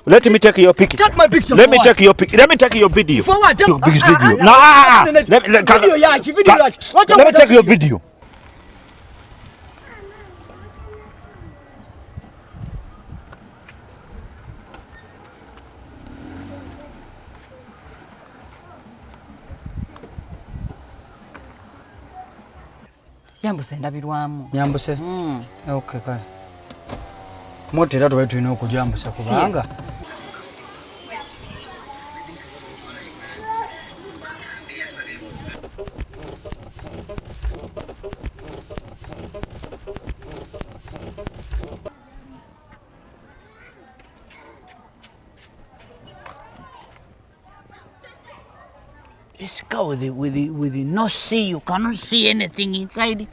Let me take your picture. Take my picture. Let me take your picture. Let me take your video. For what? Your biggest video. No. Let me take your video. Nyambuse ndabirwamu. Nyambuse? Okay, kale. Motera tuwe tulina okujambusa kubanga. This car with the no see, you cannot see anything inside,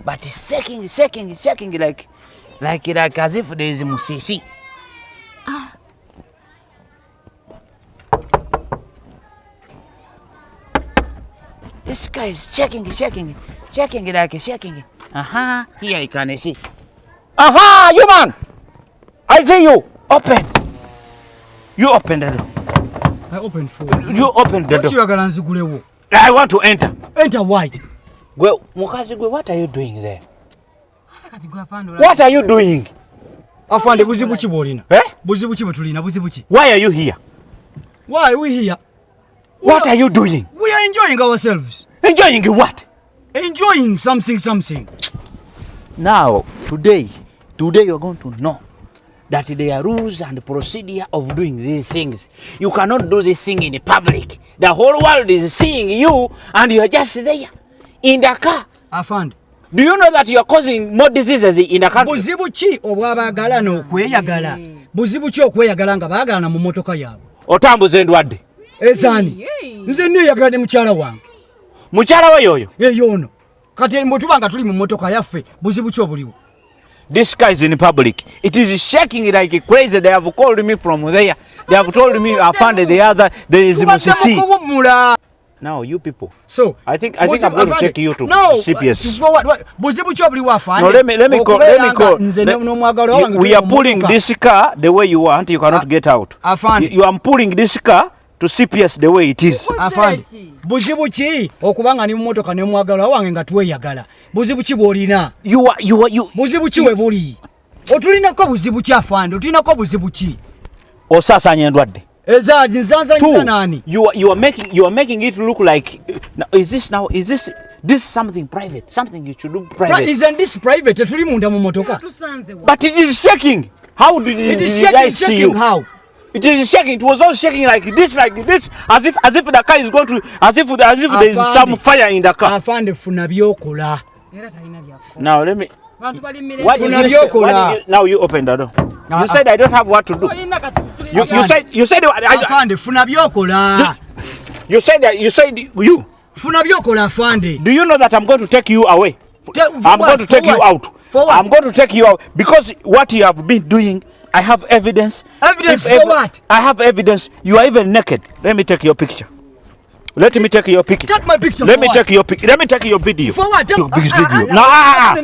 but it's shaking like as if there is a musisi. This guy is shaking like shaking. Here you can see. You man! I say you open. You open the door. I opened for you. Open the door. I want to enter. Enter why? Well, Mukazi, what are you doing there? What are you doing? Afande buzibuchi bolina. Buzibuchi betulina buzibuchi. Why are you here? Why are we here? What are you doing? We are enjoying ourselves. Enjoying what? Enjoying something. Now, today you're going to know that there are rules and procedure of doing these things. You cannot do this thing in public. The whole world is seeing you and you're just there in the car. Afande. Do you know that you are causing more diseases in the country? Buzibuchi obwabagala n'okweyagala. Buzibuchi okweyagala nga baagala na mumotoka yaabwe. Otambuze ndwadde. Ezani. Nze niyagala ne mukyala wange. Mukyala we yoyo? Yono. Kati mbotubanga tuli mu motoka yaffe buzibuchi obuliwo. This guy is in public. It is shaking like crazy. They have called me from there. They have told me I found the other. There is Musisi. Now you people. So I think I'm going to take you to CPS. No, let me call. We are pulling this car the way you want. You cannot get out. You are pulling this car to CPS the way it is. Buzibuchi okubanga ni mmotoka ne mwagala wange nga tweyagala. Buzibuchi bolina. You buzibuchi we buli. Otulina ko buzibuchi afande. Otulina ko buzibuchi. Osasanya ndwadde. Ezaji nzanza nani? You are making it look like is this something private? Something you should do private. Isn't this private? Tuli munda mu motoka. But it is shaking. How did I see you? How? It is shaking. It was all shaking like this, as if the car is going to, as if there is some fire in the car. Afande funa byokola. Now let me. What did you now you open the door. You said I don't have what to do. You said afande funa byokola. You said you funa byokola afande. Do you know that I'm going to take you away? I'm going to take you out. I'm going to take you out because what you have been doing, I have evidence. Evidence for what? I have evidence. You are even naked. Let me take your picture. Let me take your picture. Take my picture. Let me take your picture. Let me take your video. For what? Your biggest video. Let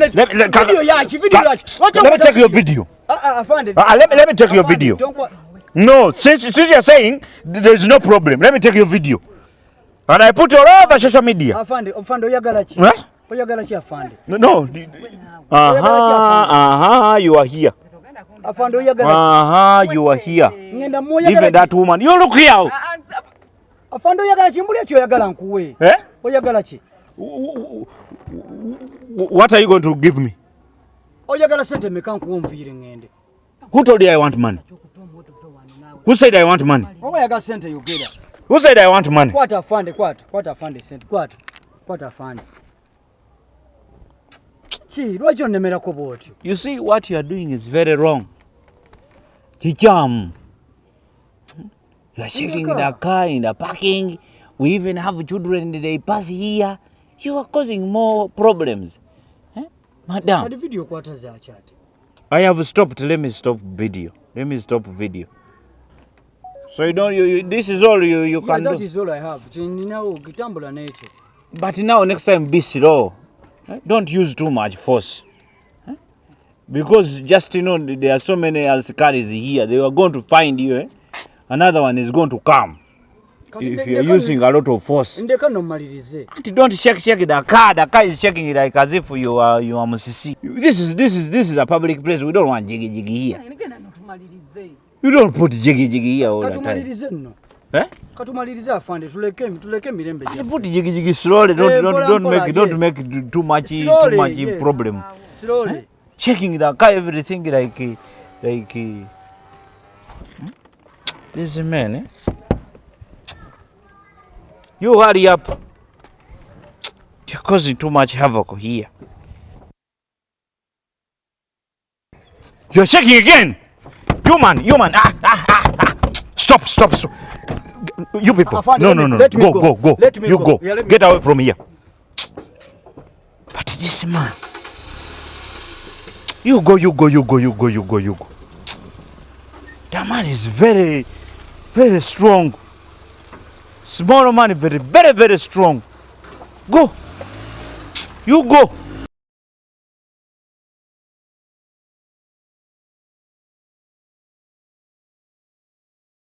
me take your video. Let me take your video. No, since you're saying there's no problem, let me take your video. And I put it all over social media. Afande oyagala chi? Oyagala chi afande? No. You are here. Afande oyagala chi? You are here. Even that woman. You look here. Afande oyagala chi mbuli ekyo oyagala nkuwe? Oyagala chi? What are you going to give me? Oyagala sente meka nkuwe mvire ngende. Who told you I want money? Who said I want money? Oyagala sente yogera. Who said I want money? Kwata afande, kwata afande sente. Kwata afande. Lwaki onemerako bw'otyo? You see what you are doing is very wrong. Chicham. You are shaking the car in the parking. We even have children, they pass here. You are causing more problems. Madam. Video kwata za chat. I have stopped. Let me stop video. So you don't. This is all you can do. That is all I have. But now next time be slow. Don't use too much force. Because just there are so many askaris here. They are going to find you. Eh? Another one is going to come. If you are using a lot of force. Don't shake the car. The car is shaking it like as if you are Musisi. This is a public place. We don't want jiggy here. You don't put jiggy here all the time. Eh? Put jiggy slowly. Don't make too much problem. Slowly. Eh? Shaking the car, everything like this man. Eh? You hurry up. You're causing too much havoc here. You're shaking again. You man. Stop. You people. No. Go. Let me you go. go. Yeah, Get away from here. But this man. You go. That man is very, very strong. Small man, very, very, very strong. Go. You go.